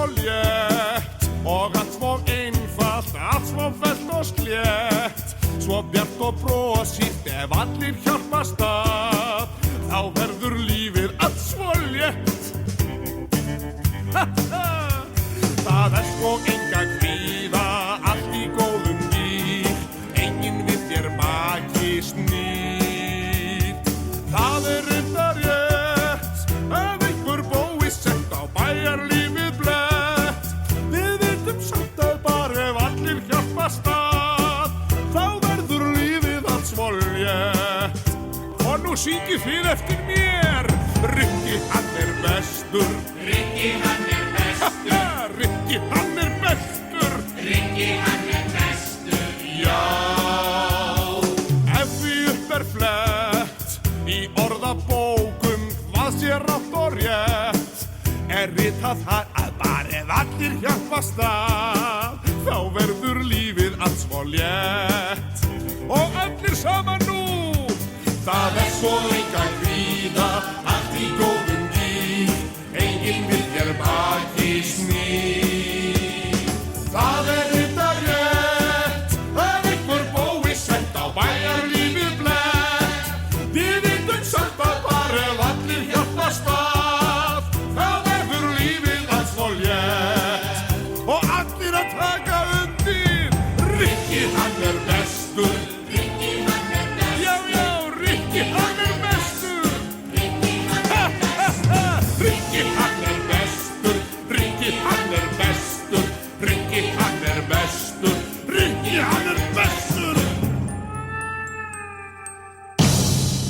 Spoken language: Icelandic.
svo létt og allt svo einfalt, allt svo fellt og slétt, svo bjart og brosið ef allir hjálpast að, þá verður lífið allt svo létt. Það sko enga kvíða, allt í góðum gír, enginn við þér baki snýr. Það reyndar rétt, ef einhver bói sett á bæjarlífið blett. Við vitum samt að bara ef allir hjálpast að, þá verður lífið allt svo létt. Og nú syngið þið eftir mér, Rikki hann bestur. Rikki hann bestur. Rikki hann bestur. Rikki hann bestur. Já, ef því upp flett í orðabókum hvað sé rátt og rétt, ritað þar að bara ef allir hjálpast að, þá verður lífið allt svo létt. Og allir saman nú, það svo enga kvíða, allt í góðum